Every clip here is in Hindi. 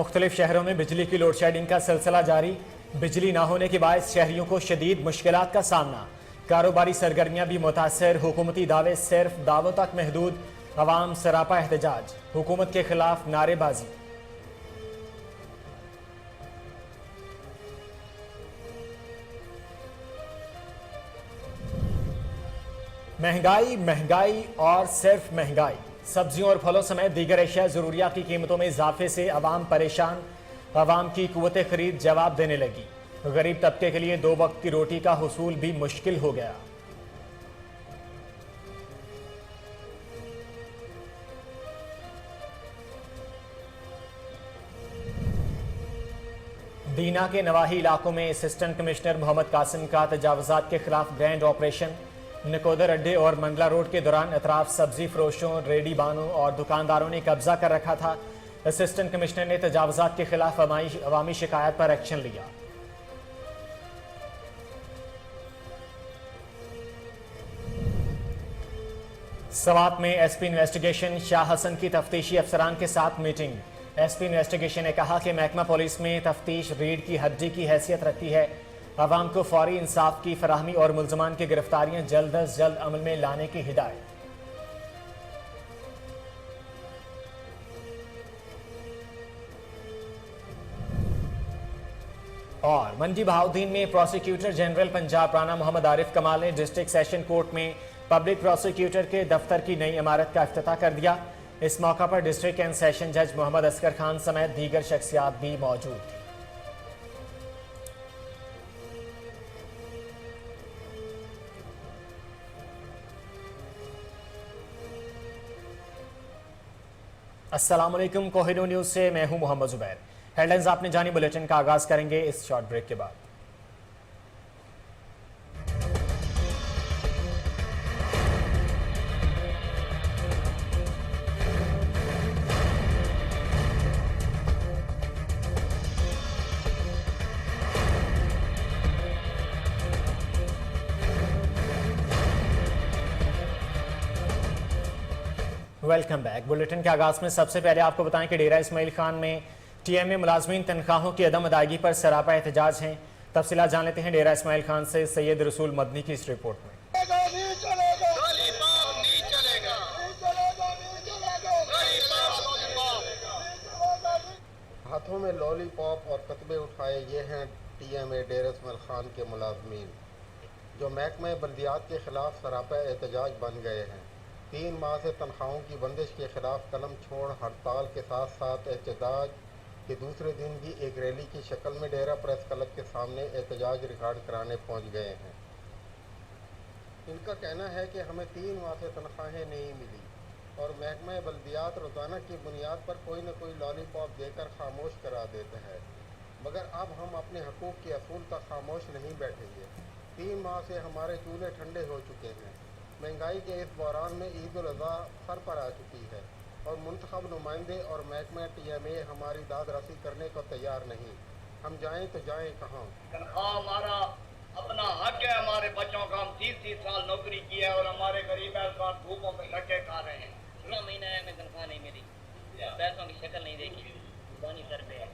मुख्तलिफ शहरों में बिजली की लोड शेडिंग का सिलसिला जारी। बिजली ना होने के बायस शहरियों को शदीद मुश्किलात का सामना। कारोबारी सरगर्मियां भी मुतासर। हुकूमती दावे सिर्फ दावों तक महदूद। अवाम सरापा एहतजाज। हुकूमत के खिलाफ नारेबाजी। महंगाई महंगाई और सिर्फ महंगाई। सब्जियों और फलों समेत दीगर एशिया जरूरिया की कीमतों में इजाफे से अवाम परेशान। अवाम की कुव्वत खरीद जवाब देने लगी। गरीब तबके के लिए 2 वक्त की रोटी का हुसूल भी मुश्किल हो गया। दीना के नवाही इलाकों में असिस्टेंट कमिश्नर मोहम्मद कासिम का तजावजात के खिलाफ ग्रैंड ऑपरेशन। नकोदर अड्डे और मंडला रोड के दौरान अतराफ सब्जी फरोशों, रेडी बानों और दुकानदारों ने कब्जा कर रखा था। असिस्टेंट कमिश्नर ने तजावजात के खिलाफ अवामी शिकायत पर एक्शन लिया। सवात में एसपी इन्वेस्टिगेशन शाह हसन की तफ्तीशी अफसरान के साथ मीटिंग। एसपी इन्वेस्टिगेशन ने कहा कि महकमा पुलिस में तफ्तीश रीढ़ की हड्डी की हैसियत रखती है। अवाम को फौरी इंसाफ की फराहमी और मुल्जमान की गिरफ्तारियां जल्द अज जल्द अमल में लाने की हिदायत। और मंडी बहाउद्दीन में प्रोसिक्यूटर जनरल पंजाब राना मोहम्मद आरिफ कमाल ने डिस्ट्रिक्ट सेशन कोर्ट में पब्लिक प्रोसिक्यूटर के दफ्तर की नई इमारत का इफ्तिताह कर दिया। इस मौका पर डिस्ट्रिक्ट एंड सेशन जज मोहम्मद असगर खान समेत दीगर शख्सियात भी मौजूद थी। अस्सलाम वालेकुम, कोहिनूर न्यूज से मैं हूं मोहम्मद जुबैर। हेडलाइंस आपने जानी, बुलेटिन का आगाज करेंगे इस शॉर्ट ब्रेक के बाद। Welcome back. बुलेटिन के आगाज में सबसे पहले आपको बताएं कि डेरा इस्माइल खान में टीएमए मुलाजमीन तनख्वाहों की अदम अदायगी पर सरापा एहतजाज हैं। तफसीलात जान लेते हैं डेरा इस्माइल खान से सैयद रसूल मदनी की इस रिपोर्ट में। हाथों में लॉलीपॉप और कतबे उठाए ये हैं टीएमए डेरा इस्माइल खान के मुलाजमीन, जो महकमे बल्दियात के खिलाफ सरापा एहतजाज बन गए हैं। 3 माह से तनख्वाहों की बंदिश के खिलाफ कलम छोड़ हड़ताल के साथ साथ एहतजाज के दूसरे दिन भी एक रैली की शक्ल में डेरा प्रेस क्लब के सामने एहतजाज रिकॉर्ड कराने पहुंच गए हैं। इनका कहना है कि हमें 3 माह से तनख्वाहें नहीं मिली और महकमा बल्दियात रोज़ाना की बुनियाद पर कोई न कोई लॉलीपॉप देकर खामोश करा देता है, मगर अब हम अपने हकूक़ के असूल तक खामोश नहीं बैठेंगे। 3 माह से हमारे चूल्हे ठंडे हो चुके हैं। महंगाई के इस बहरान में ईद उल अज़हा सर पर आ चुकी है और मुंतखब नुमाइंदे और महकमा टीएमए हमारी दाद रसी करने को तैयार नहीं। हम जाएं तो जाएं कहाँ? तनख्वाह हमारा अपना हक है। हमारे बच्चों का हम 30-30 साल नौकरी की है और हमारे गरीब एहसास धूपों में लगे खा रहे हैं। 6 महीने में तनख्वाह नहीं मिली, पैसों की शक्ल नहीं देखी, जुबानी सर पे है।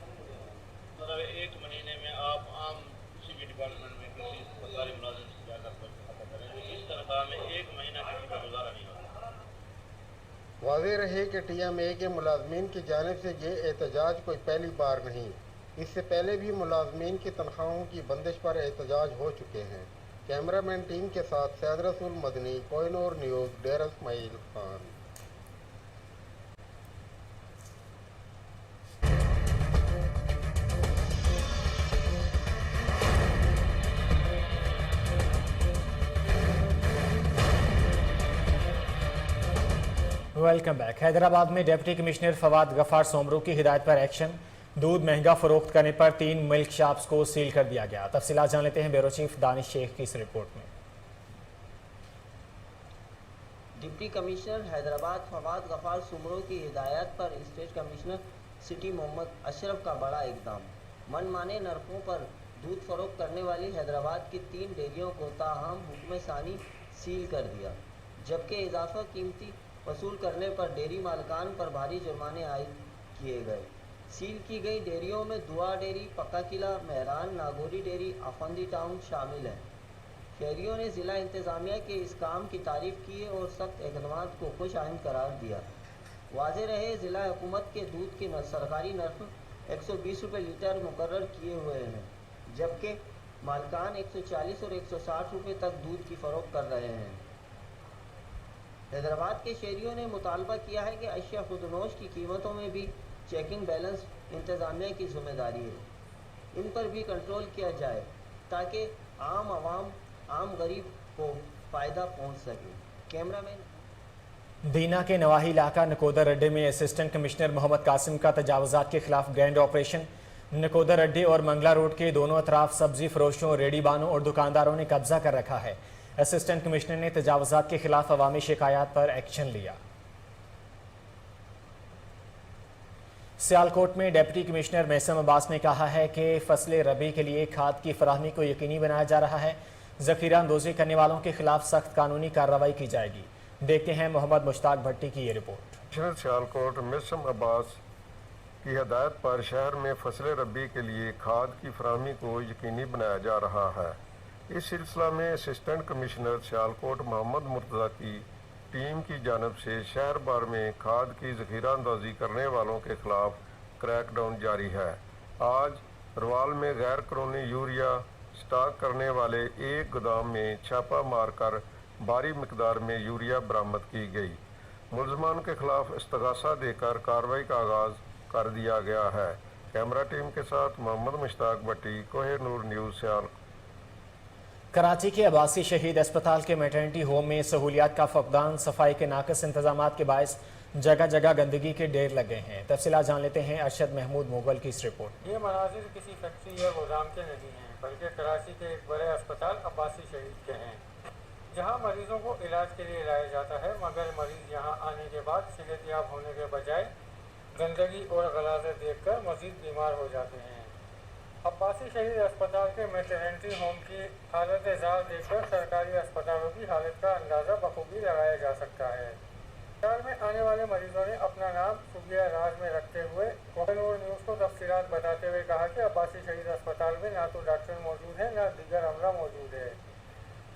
मतलब 1 महीने में आप आम किसी भी डिपार्टमेंट में किसी सरकारी मुलाजिम से जाकर पता करें तो इस तनख्वाह में 1 महीना किसी का गुजारा नहीं होता। वाज़ेह रहे कि टीएमए के मुलाजमीन की जानिब से ये एहतजाज कोई पहली बार नहीं, इससे पहले भी मुलाजमीन की तनख्वाहों की बंदिश पर एहतजाज हो चुके हैं। कैमरामैन टीम के साथ Syed Rasool Madani, Kohinoor news, Dera Ismail Khan. Welcome back. Hyderabad में डिप्टी कमिश्नर फवाद गफार सोमरू की हिदायत पर एक्शन। दूध महंगा फरोख्त करने पर 3 मिल्क शॉप्स को सील कर दिया गया। तफसीलात जान लेते हैं ब्यूरो चीफ दानिश शेख की इस रिपोर्ट में। डिप्टी कमिश्नर हैदराबाद फवाद गफार सोमरू की हिदायत पर state commissioner city Mohammad Ashraf का बड़ा इकदाम। मनमाने नरखों पर दूध फरोख्त करने वाली हैदराबाद की 3 डेयरियों को ताहम हुक्म सानी सील कर दिया, जबकि इजाफा कीमती वसूल करने पर डेयरी मालिकान पर भारी जुर्माने आयद किए गए। सील की गई डेयरियों में दुआ डेयरी, पक्का किला, मेहरान, नागौरी डेयरी, अफंदी टाउन शामिल है। शहरियों ने ज़िला इंतज़ामिया के इस काम की तारीफ़ की है और सख्त इक़दामात को खुश आइंद करार दिया। वाज़े रहे ज़िला हुकूमत के दूध के सरकारी नर्ख 120 रुपये लीटर मुकर्रर किए हुए हैं, जबकि मालकान 140 और 160 रुपये तक दूध की फ़रोख्त कर रहे हैं। हैदराबाद के शहरियों ने मुतालबा किया है कि अशिया खुदनोश की कीमतों में भी चेकिंग बैलेंस इंतज़ामिया की जिम्मेदारी है, इन पर भी कंट्रोल किया जाए ताकि आम आवाम, आम गरीब को फ़ायदा पहुंच सके। कैमरामैन दीना के नवाही इलाका नकोदर अड्डे में असिस्टेंट कमिश्नर मोहम्मद कासिम का तजावुज़ात के खिलाफ ग्रैंड ऑपरेशन। नकोदर अड्डे और मंगला रोड के दोनों अतराफ सब्जी फरोशों, रेडी बानों और दुकानदारों ने कब्जा कर रखा है। असिस्टेंट कमिश्नर ने तजावुज़ात के खिलाफ अवामी शिकायत पर एक्शन लिया। सियालकोट में डिप्टी कमिश्नर मैसम अब्बास ने कहा है कि फसले रबी के लिए खाद की फराहमी को यकीनी बनाया जा रहा है। ज़ख़ीरा अंदोज़ी करने वालों के खिलाफ सख्त कानूनी कार्रवाई की जाएगी। देखते हैं मोहम्मद मुश्ताक भट्टी की ये रिपोर्ट। सियालकोट मैसम अब्बास की हदायत पर शहर में फसले रबी के लिए खाद की फराहमी को यकीनी बनाया जा रहा है। इस सिलसिला में असिस्टेंट कमिश्नर सियालकोट मोहम्मद मुर्तज़ा की टीम की जानब से शहर भर में खाद की ज़ख़ीरा अंदाज़ी करने वालों के खिलाफ क्रैकडाउन जारी है। आज रवाल में गैर कानूनी यूरिया स्टॉक करने वाले एक गोदाम में छापा मारकर भारी मिकदार में यूरिया बरामद की गई। मुलज़मान के खिलाफ इस्तग़ासा देकर कार्रवाई का आगाज़ कर दिया गया है। कैमरा टीम के साथ मोहम्मद मुश्ताक भट्टी, कोहिनूर न्यूज़ सियालकोट। कराची के अब्बासी शहीद अस्पताल के मैटरनिटी होम में सहूलियात का फकदान, सफाई के नाकस इंतजाम के बायस जगह जगह गंदगी के ढेर लगे हैं। तफसीलात जान लेते हैं अरशद महमूद मुगल की इस रिपोर्ट। ये मनाजिर किसी फैक्ट्री या गोदाम के नहीं हैं, बल्कि कराची के एक बड़े अस्पताल अब्बासी शहीद के हैं, जहां मरीजों को इलाज के लिए लाया जाता है, मगर मरीज यहां आने के बाद सेहतयाब होने के बजाय गंदगी और गलाज़त देखकर मजीद बीमार हो जाते हैं। अब्बासी शहीद अस्पताल के मैटरनिटी होम की हालत ज़ार देखकर सरकारी अस्पतालों की हालत का अंदाज़ा बखूबी लगाया जा सकता है। अस्पताल में आने वाले मरीजों ने अपना नाम सुबिया राज में रखते हुए कोहिनूर न्यूज़ को तफसीलात बताते हुए कहा कि अब्बासी शहीद अस्पताल में ना तो डॉक्टर मौजूद है, ना दीगर अमला मौजूद है,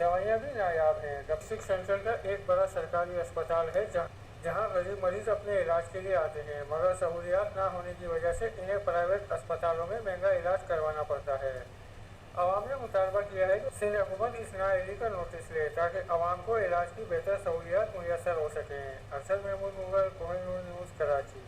दवाइयाँ भी नायाब हैं। डॉक्टर सेंटर का एक बड़ा सरकारी अस्पताल है जहां गरीब मरीज अपने इलाज के लिए आते हैं, मगर सहूलियात ना होने की वजह से इन्हें प्राइवेट अस्पतालों में महंगा इलाज करवाना पड़ता है। आवाम ने मुतालबा किया है कि सिंध हुकूमत इस नाअहली का नोटिस ले ताकि आवाम को इलाज की बेहतर सहूलियात मुयसर हो सकें। अरशद महमूद मुगल, कोहिनूर न्यूज़, कराची।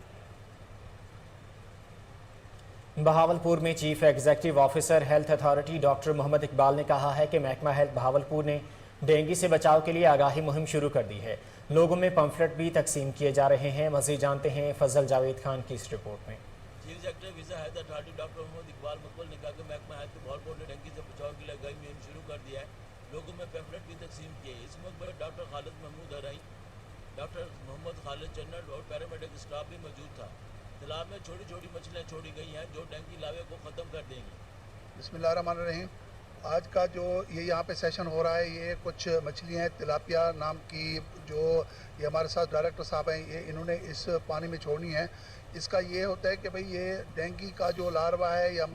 बहावलपुर में chief executive officer health authority doctor Mohammad Iqbal ने कहा है कि महकमा हेल्थ बहावलपुर ने डेंगू से बचाव के लिए आगाही मुहिम शुरू कर दी है। लोगों में पम्फलेट भी तकसीम किए जा रहे हैं। मज़ीद जानते हैं फजल जावेद खान की इस रिपोर्ट में। चीफ सेक्रेटरी विज़ा health authority doctor Mohammad Iqbal Muqbal ने कहा कि महकमा हेल्थ बहावलपुर ने डेंगू से बचाव के लिए आगाही मुहिम शुरू कर दिया है। लोगों में पम्फलेट भी तकसीम किए। इस मौके पर डॉक्टर खालिद महमूद हराई, डॉक्टर मोहम्मद खालिद चन्नर और पैरामेडिक स्टाफ भी मौजूद था। तालाब में छोटी छोटी मछलियाँ छोड़ी गई हैं जो डेंगू लावे को ख़त्म कर देंगी। बिस्मिल्लाहिर्रहमानिर्रहीम। आज का जो ये यहाँ पे सेशन हो रहा है, ये कुछ मछलियाँ हैं तिलापिया नाम की, जो ये हमारे साथ डायरेक्टर साहब हैं, ये इन्होंने इस पानी में छोड़नी है। इसका ये होता है कि भाई ये डेंगू का जो लार्वा है या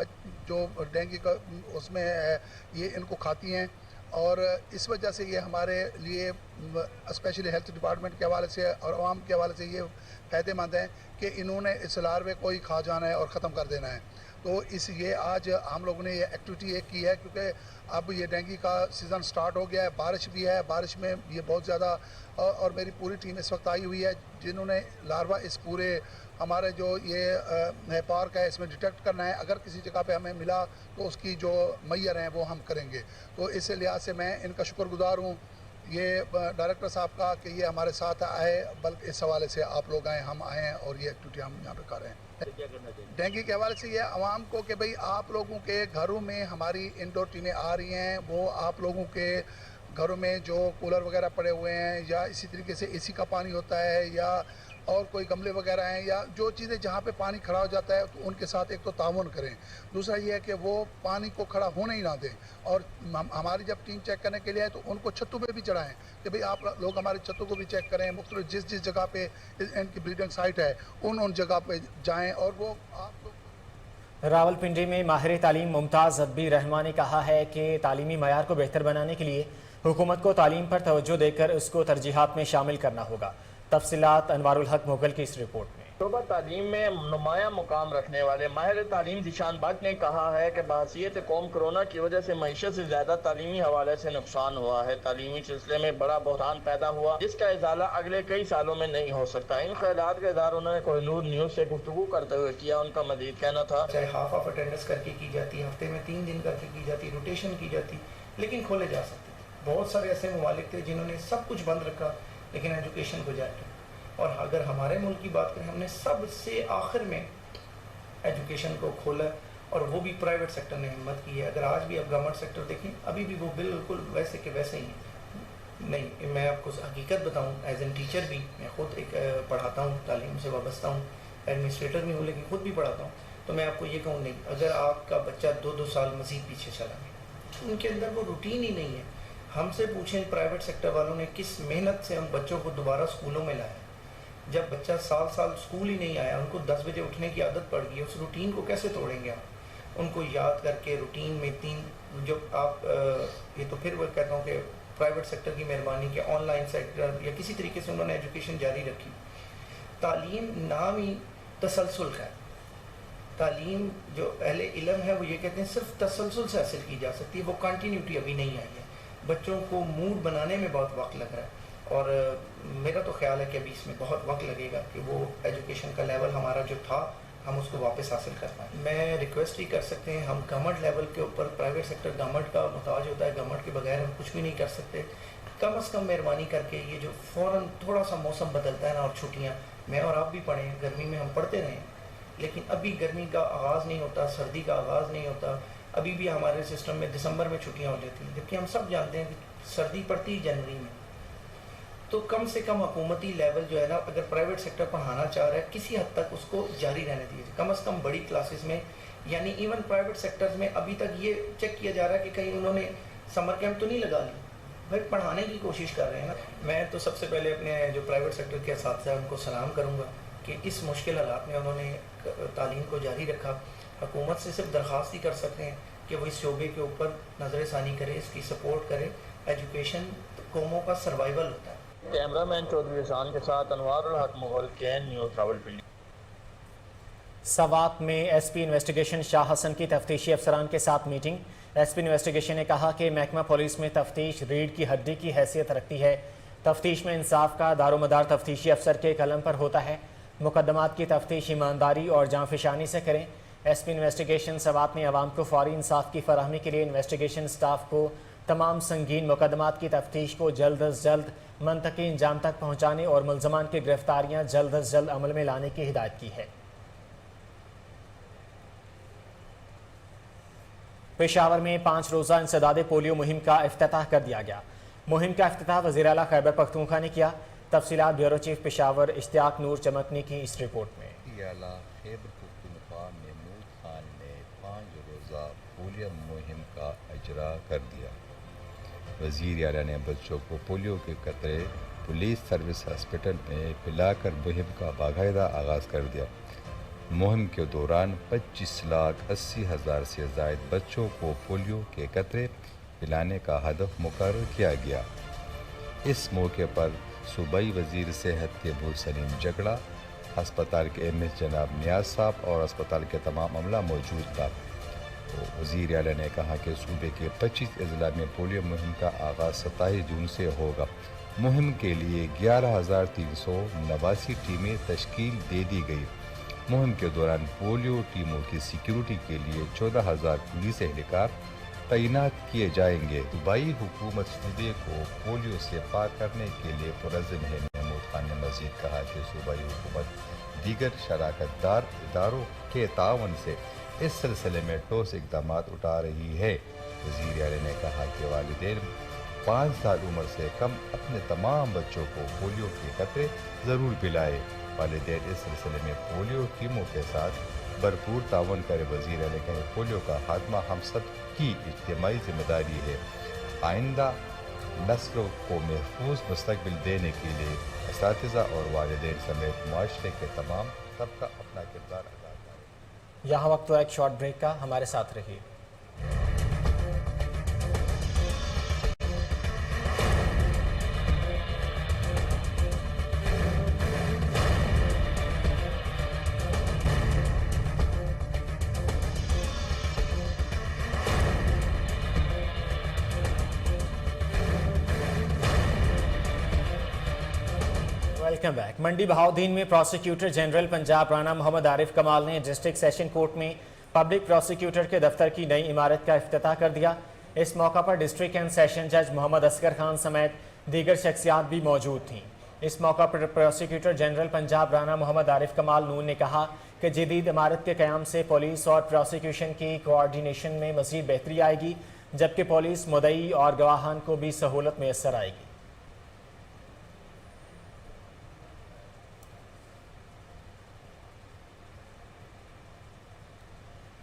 जो डेंगू का उसमें है, ये इनको खाती हैं और इस वजह से ये हमारे लिए स्पेशली हेल्थ डिपार्टमेंट के हवाले से और आवाम के हवाले से ये फ़ायदेमंद है कि इन्होंने इस लार्वे को ही खा जाना है और ख़त्म कर देना है। तो ये आज हम लोगों ने ये एक्टिविटी एक की है क्योंकि अब ये डेंगू का सीज़न स्टार्ट हो गया है, बारिश भी है, बारिश में ये बहुत ज़्यादा और मेरी पूरी टीम इस वक्त आई हुई है जिन्होंने लार्वा इस पूरे हमारे जो ये पार्क है इसमें डिटेक्ट करना है। अगर किसी जगह पे हमें मिला तो उसकी जो मैयर हैं वो हम करेंगे। तो इस लिहाज से मैं इनका शुक्रगुजार हूँ ये डायरेक्टर साहब का कि ये हमारे साथ आए, बल्कि इस हवाले से आप लोग आए, हम आए हैं और ये एक्टिविटी हम यहाँ पे कर रहे हैं। डेंगू के हवाले से ये आवाम को कि भाई आप लोगों के घरों में हमारी इंडोर टीमें आ रही हैं, वो आप लोगों के घरों में जो कूलर वगैरह पड़े हुए हैं या इसी तरीके से एसी का पानी होता है या और कोई गमले वगैरह हैं या जो चीज़ें जहाँ पे पानी खड़ा हो जाता है तो उनके साथ एक तो ताउन करें। दूसरा ये है कि वो पानी को खड़ा होने ही ना दें, और हमारी जब टीम चेक करने के लिए आए तो उनको छतों पे भी चढ़ाएं कि भाई आप लोग हमारी छतों को भी चेक करें, मुख्तलिफ जिस जिस जगह पे इनकी ब्रीडिंग साइट है उन जगह पे जाएँ। और वो आप लोग रावलपिंडी में माहिर तालीम मुमताज़ अदबी रहमान ने कहा है कि तालीमी मयार को बेहतर बनाने के लिए हुकूमत को तालीम पर तवज्जो देकर उसको तरजीहात में शामिल करना होगा। तफसीलात अनवारुल हक मुगल की इस रिपोर्ट में। शोबा तालीम में नुमाया मुकाम रखने वाले माहिर तालीम जिशान भट्ट ने कहा है कि बहसीयत कौम कोरोना की वजह से मईशत से ज़्यादा तालीमी हवाले से नुकसान हुआ है। तालीमी सिलसिले में बड़ा बहरान पैदा हुआ जिसका इजाला अगले कई सालों में नहीं हो सकता। इन ख्यालात का इज़हार उन्होंने कोहिनूर न्यूज़ से गुफ्तगू करते हुए किया। उनका मजीद कहना था, चाहे हाफ ऑफ अटेंडेंस करके की जाती, हफ्ते में 3 दिन करके की जाती, रोटेशन की जाती, लेकिन खोले जा सकते थे। बहुत सारे ऐसे ममालिक थे जिन्होंने सब कुछ बंद रखा लेकिन एजुकेशन को जारी रखा। और अगर हमारे मुल्क की बात करें, हमने सबसे आखिर में एजुकेशन को खोला और वो भी प्राइवेट सेक्टर ने हिम्मत की है। अगर आज भी आप गवर्नमेंट सेक्टर देखें, अभी भी वो बिल्कुल वैसे के वैसे ही है। नहीं, मैं आपको हकीकत बताऊं, एज एन टीचर भी मैं खुद एक पढ़ाता हूं, तालीम से वाबस्ता हूं, एडमिनिस्ट्रेटर भी हूं, लेकिन खुद भी पढ़ाता हूं। तो मैं आपको ये कहूँ, नहीं, अगर आपका बच्चा 2-2 साल मज़ीद पीछे चला गया, उनके अंदर वो रूटीन ही नहीं है। हमसे पूछें प्राइवेट सेक्टर वालों ने किस मेहनत से हम बच्चों को दोबारा स्कूलों में लाया। जब बच्चा साल स्कूल ही नहीं आया, उनको 10 बजे उठने की आदत पड़ गई, उस रूटीन को कैसे तोड़ेंगे आप? उनको याद करके रूटीन में 3 जो आप ये तो फिर वो कहता हूँ कि प्राइवेट सेक्टर की मेहरबानी के ऑनलाइन सेक्टर या किसी तरीके से उन्होंने एजुकेशन जारी रखी। तालीम नाम ही तसलसल का है। तालीम जो अहले इल्म है वो ये कहते हैं सिर्फ तसलसल से हासिल की जा सकती है, वो कंटिन्यूटी अभी नहीं आई है। बच्चों को मूड बनाने में बहुत वक्त लग रहा है और मेरा तो ख्याल है कि अभी इसमें बहुत वक्त लगेगा कि वो एजुकेशन का लेवल हमारा जो था हम उसको वापस हासिल कर पाएँ। मैं रिक्वेस्ट ही कर सकते हैं, हम गवर्नमेंट लेवल के ऊपर, प्राइवेट सेक्टर गवर्नमेंट का मुताज होता है, गवर्नमेंट के बगैर हम कुछ भी नहीं कर सकते। कम अज़ कम मेहरबानी करके ये जो फ़ौरन थोड़ा सा मौसम बदलता है ना, और छुट्टियाँ, मैं और आप भी पढ़ें, गर्मी में हम पढ़ते रहें, लेकिन अभी गर्मी का आगाज़ नहीं होता, सर्दी का आगाज़ नहीं होता। अभी भी हमारे सिस्टम में दिसंबर में छुट्टियाँ हो जाती हैं, जबकि हम सब जानते हैं कि सर्दी पड़ती ही जनवरी में। तो कम से कम हुकूमती लेवल जो है ना, अगर प्राइवेट सेक्टर पढ़ाना चाह रहा है किसी हद तक उसको जारी रहने दीजिए, कम से कम बड़ी क्लासेस में। यानी इवन प्राइवेट सेक्टर्स में अभी तक ये चेक किया जा रहा है कि कहीं उन्होंने समर कैंप तो नहीं लगा ली, भाई पढ़ाने की कोशिश कर रहे हैं ना। मैं तो सबसे पहले अपने जो प्राइवेट सेक्टर के असातिज़ा हैं उनको सलाम करूँगा कि इस मुश्किल हालात में उन्होंने तालीम को जारी रखा। हुकूमत से सिर्फ दरख्वास्त ही कर सकते हैं कि वो इस शोबे के ऊपर नज़रसानी करे, इसकी सपोर्ट करे। एजुकेशन कौमों का सर्वाइवल होता है। कैमरामैन चौधरी हसान के साथ अनवारुल हक मुगल, कैन न्यूज़, रावलपिंडी। सवात में एसपी इन्वेस्टिगेशन शाह हसन की तफ्तीशी अफसरान के साथ मीटिंग। एसपी इन्वेस्टिगेशन ने कहा कि महकमा पुलिस में तफ्तीश रीढ़ की हड्डी की हैसियत रखती है। तफ्तीश में इंसाफ का दारोमदार तफ्तीशी अफसर के कलम पर होता है। मुकदमात की तफ्तीश ईमानदारी और जाँफशानी से करें। एसपी इन्वेस्टिगेशन सवात ने अवाम को फौरी इंसाफ की फराहमी के लिए इन्वेस्टिगेशन स्टाफ को तमाम संगीन मुकदमात की तफ्तीश को जल्द अज जल्द मंतकी इंजाम तक पहुँचाने और मुल्ज़मान की गिरफ्तारियाँ जल्द अज जल्द अमल में लाने की हिदायत की है। पेशावर में 5 रोज़ा इंसदाद पोलियो मुहिम का इफ्तिताह कर दिया गया। मुहिम का इफ्तिताह वज़ीर आला खैबर पख्तूनख्वा ने किया। तफसीलात ब्यूरो चीफ पेशावर इश्तियाक नूर चमकनी की इस रिपोर्ट में। खैबर पख्तूनख्वा महमूद खान ने 5 रोज़ा पोलियो मुहिम का इजरा कर दिया। वज़ीर आला ने बच्चों को पोलियो के कतरे पुलिस सर्विस हॉस्पिटल में पिलाकर मुहिम का बाकायदा आगाज़ कर दिया। मुहिम के दौरान 25,80,000 से ज़ायद बच्चों को पोलियो के कतरे पिलाने का हदफ मुकर्रर किया गया। इस मौके पर सूबाई वज़ीर सेहत के सलीम जगड़ा, अस्पताल के एमएस जनाब नियाज साहब और अस्पताल के तमाम अमला मौजूद था। तो वज़ीर आला ने कहा कि सूबे के 25 अजला में पोलियो मुहिम का आगाज़ 27 जून से होगा। मुहिम के लिए 11,389 टीमें तश्कील दे दी गई। मुहिम के दौरान पोलियो टीमों की सिक्योरिटी के लिए 14,000 पुलिस एहलकार तैनात किए जाएंगे। सूबाई हुकूमत सूबे को पोलियो से पार करने के लिए पुरज़्ज़म है। महमूद खान ने मज़ीद कहा कि सूबाई हुकूमत दीगर शराकतदार इदारों के तावन से इस सिलसिले में ठोस इक़दाम उठा रही है। वज़ीर आला ने कहा कि वालिदैन 5 साल उम्र से कम अपने तमाम बच्चों को पोलियो के कतरे ज़रूर पिलाए। वालिदैन इस सिलसिले में पोलियो टीमों के साथ भरपूर तावन करे। वज़ीर आला कहे पोलियो का खात्मा हम सब की इज्तिमाई जिम्मेदारी है। आइंदा नस्लों को महफूज मुस्तकबिल देने के लिए असातिज़ा और वालिदैन समेत माशरे के तमाम सबका अपना किरदार अदा करें। यहाँ वक्त तो एक शॉर्ट ब्रेक का, हमारे साथ रहिए। Welcome back. मंडी बहाउद्दीन में प्रोसिक्यूटर जनरल पंजाब राना मोहम्मद आरिफ कमाल ने डिस्ट्रिक्ट सेशन कोर्ट में पब्लिक प्रोसिक्यूटर के दफ्तर की नई इमारत का इफ्तिताह कर दिया। इस मौका पर डिस्ट्रिक्ट एंड सेशन जज मोहम्मद असगर खान समेत दीगर शख्सियात भी मौजूद थीं। इस मौका पर प्रोसिक्यूटर जनरल पंजाब राना मोहम्मद आरिफ कमाल नून ने कहा कि जदीद इमारत के क़याम से पुलिस और प्रोसिक्यूशन की कोऑर्डिनेशन में मज़ीद बेहतरी आएगी, जबकि पुलिस मुद्दई और गवाहान को भी सहूलत मैसर आएगी।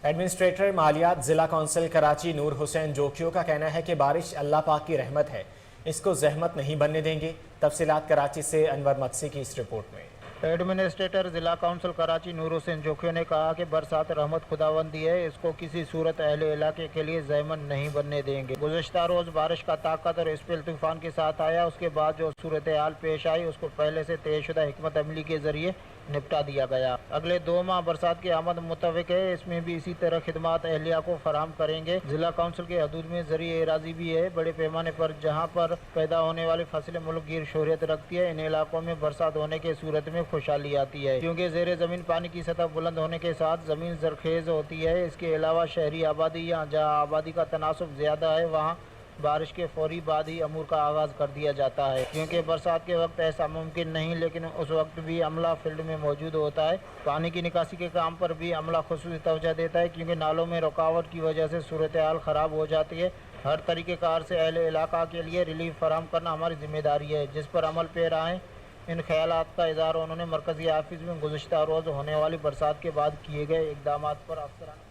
एडमिनिस्ट्रेटर मालियात ज़िला कौंसिल कराची नूर हुसैन जोकियो का कहना है कि बारिश अल्लाह पाक की रहमत है, इसको जहमत नहीं बनने देंगे। तफसीलात कराची से अनवर मक्सी की इस रिपोर्ट में। एडमिनिस्ट्रेटर ज़िला काउंसिल कराची नूर हुसैन जोकियो ने कहा कि बरसात रहमत खुदावंदी है, इसको किसी सूरत अहले इलाके के लिए ज़हमत नहीं बनने देंगे। गुज़श्ता रोज़ बारिश का ताकत और स्पेल तूफ़ान के साथ आया, उसके बाद जो सूरत हाल पेश आई उसको पहले से तयशुदा हिकमत अमली के ज़रिए निपटा दिया गया। अगले 2 माह बरसात की आमद मुतफ़िक है, इसमें भी इसी तरह खिदमात अहलिया को फराहम करेंगे। ज़िला काउंसिल के हदूद में ज़रिए एराज़ी भी है, बड़े पैमाने पर जहाँ पर पैदा होने वाली फसलें मुल्क गिर शोहरत रखती है, इन इलाकों में बरसात होने के सूरत में खुशहाली आती है, क्योंकि ज़ेरे ज़मीन पानी की सतह बुलंद होने के साथ ज़मीन ज़रखेज़ होती है। इसके अलावा शहरी आबादी या जहाँ आबादी का तनासुब ज़्यादा है, वहाँ बारिश के फौरी बाद ही अमूर का आगाज़ कर दिया जाता है, क्योंकि बरसात के वक्त ऐसा मुमकिन नहीं, लेकिन उस वक्त भी अमला फील्ड में मौजूद होता है। पानी की निकासी के काम पर भी अमला खुसूसी तवज्जो देता है, क्योंकि नालों में रुकावट की वजह से सूरत हाल ख़राब हो जाती है। हर तरीके कार से अहले इलाका के लिए रिलीफ फराहम करना हमारी जिम्मेदारी है, जिस पर अमल पेरा है। इन ख्यालात का इज़हार उन्होंने मरकज़ी ऑफिस में गुज़श्ता रोज़ होने वाली बरसात के बाद किए गए इक़दाम पर अफसरान।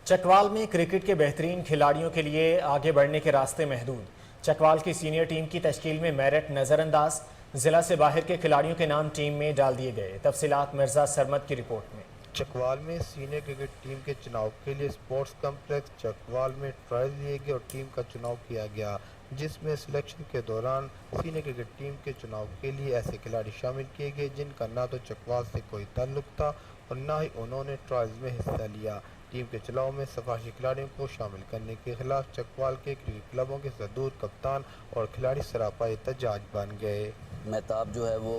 चकवाल में क्रिकेट के बेहतरीन खिलाड़ियों के लिए आगे बढ़ने के रास्ते महदूद। चकवाल की सीनियर टीम की तश्कील में मेरिट नज़रअंदाज, जिला से बाहर के खिलाड़ियों के नाम टीम में डाल दिए गए। तफसीलात मिर्ज़ा सरमद की रिपोर्ट में। चकवाल में सीनियर क्रिकेट टीम के चुनाव के लिए स्पोर्ट्स कम्प्लेक्स चकवाल में ट्रायल लिए गए और टीम का चुनाव किया गया, जिसमें सिलेक्शन के दौरान सीनियर क्रिकेट टीम के चुनाव के लिए ऐसे खिलाड़ी शामिल किए गए जिनका ना तो चकवाल से कोई ताल्लुक था और ना ही उन्होंने ट्रायल्स में हिस्सा लिया। टीम के चुनाव में सफारशी खिलाड़ियों को शामिल करने के खिलाफ चकवाल के क्रिकेट क्लबों के सदूर कप्तान और खिलाड़ी सरापा एहतजाज बन गए। मेहताब जो है वो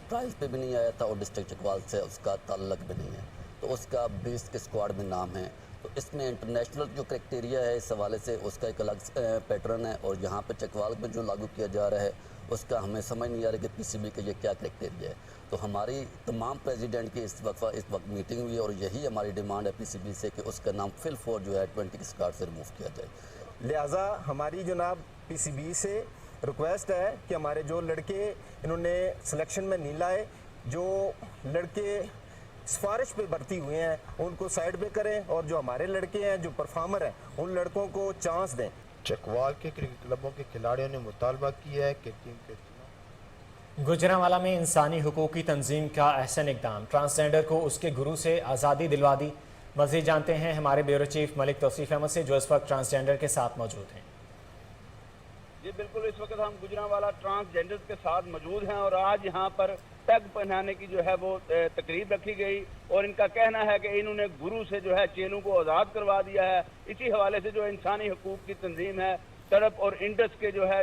ट्रायल्स पे भी नहीं आया था और डिस्ट्रिक्ट चकवाल से उसका ताल्लुक भी नहीं है, तो उसका 20 के स्क्वाड में नाम है। तो इसमें इंटरनेशनल जो क्राइटेरिया है इस हवाले से उसका एक अलग पैटर्न है, और यहाँ पे चकवाल में जो लागू किया जा रहा है उसका हमें समझ नहीं आ रहा कि पीसीबी के ये क्या क्राइटेरिया है। तो हमारी तमाम प्रेसिडेंट की इस वक्त मीटिंग हुई और यही हमारी डिमांड है पीसीबी से कि उसका नाम फिल 4 जो है 20 के स्क्वाड से रिमूव किया जाए। लिहाजा हमारी जनाब पीसीबी से रिक्वेस्ट है कि हमारे जो लड़के इन्होंने सिलेक्शन में नहीं लाए, जो लड़के सिफारिश पे भर्ती हुए हैं उनको साइड पे करें, और जो हमारे लड़के हैं जो परफॉर्मर हैं उन लड़कों को चांस दें। चकवाल के क्रिकेट क्लबों के खिलाड़ियों ने मुतालबा किया है कि टीम के गुजरांवाला में इंसानी हुकूक की तंजीम का अहसन इक़दाम, ट्रांसजेंडर को उसके गुरु से आज़ादी दिलवा दी। मज़ीद जानते हैं हमारे ब्यूरो चीफ मलिक तौसीफ अहमद से, जो इस वक्त ट्रांसजेंडर के साथ मौजूद हैं। जी बिल्कुल, इस वक्त हम गुजरांवाला ट्रांसजेंडर के साथ मौजूद हैं और आज यहाँ पर टैग पहनाने की जो है वो तकरीब रखी गई और इनका कहना है कि इन्होंने गुरु से जो है चेलों को आज़ाद करवा दिया है। इसी हवाले से जो इंसानी हुकूक की तंजीम है तरफ और इंडस के जो है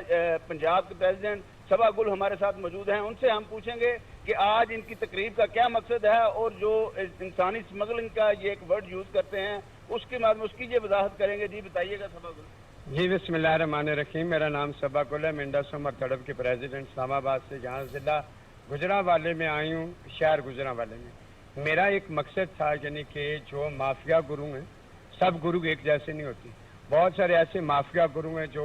पंजाब के प्रेसिडेंट सबा गुल हमारे साथ मौजूद हैं, उनसे हम पूछेंगे कि आज इनकी तकरीब का क्या मकसद है और जो इंसानी स्मगलिंग का ये एक वर्ड यूज़ करते हैं उसके बाद में उसकी ये वजाहत करेंगे। जी बताइएगा सबा गुल। जी बिस्मिल्लाहिर्रहमानिर्रहीम, मेरा नाम सबा गुल है, मैं इंडस उमर तड़प के प्रेसिडेंट इस्लामाबाद से, जहाँ ज़िला गुजरांवाले में आई हूँ, शहर गुजरांवाले में। मेरा एक मकसद था यानी कि जो माफिया गुरु हैं, सब गुरु एक जैसे नहीं होती, बहुत सारे ऐसे माफिया गुरु हैं जो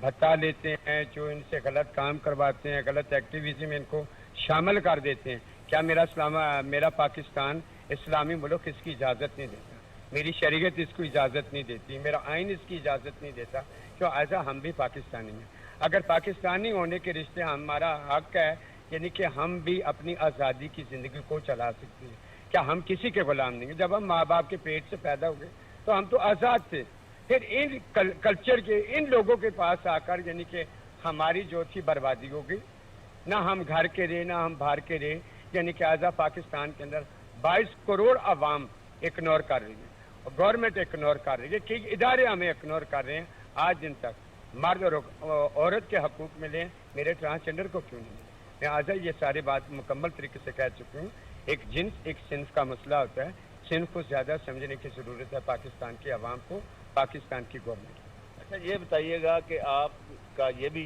भत्ता लेते हैं, जो इनसे गलत काम करवाते हैं, गलत एक्टिविटी में इनको शामिल कर देते हैं। क्या मेरा पाकिस्तान इस्लामी मुल्क इसकी इजाज़त नहीं देता, मेरी शरीयत इसको इजाज़त नहीं देती, मेरा आइन इसकी इजाज़त नहीं देता, क्यों ऐसा हम भी पाकिस्तानी हैं। अगर पाकिस्तानी होने के रिश्ते हमारा हक है, यानी कि हम भी अपनी आज़ादी की ज़िंदगी को चला सकते हैं। क्या हम किसी के गुलाम नहीं हैं? जब हम माँ बाप के पेट से पैदा हुए तो हम तो आज़ाद थे। फिर इन कल्चर के इन लोगों के पास आकर यानी कि हमारी जो थी बर्बादी हो गई। ना हम घर के रहे ना हम बाहर के रहे, यानी कि आज़ा पाकिस्तान के अंदर 22 करोड़ आवाम इग्नोर कर रही है, गवर्नमेंट इग्नोर कर रही है, कई इदारे हमें इग्नोर कर रहे हैं। आज दिन तक मर्द और औरत के हकूक़ मिले, मेरे ट्रांसजेंडर को क्यों नहीं मिले? मैं आज ये सारी बात मुकम्मल तरीके से कह चुकी हूँ। एक जिन्स एक सिन्फ का मसला होता है, सिन्फ को ज़्यादा समझने की ज़रूरत है पाकिस्तान की आवाम को, पाकिस्तान की गवर्नमेंट। अच्छा ये बताइएगा कि आपका ये भी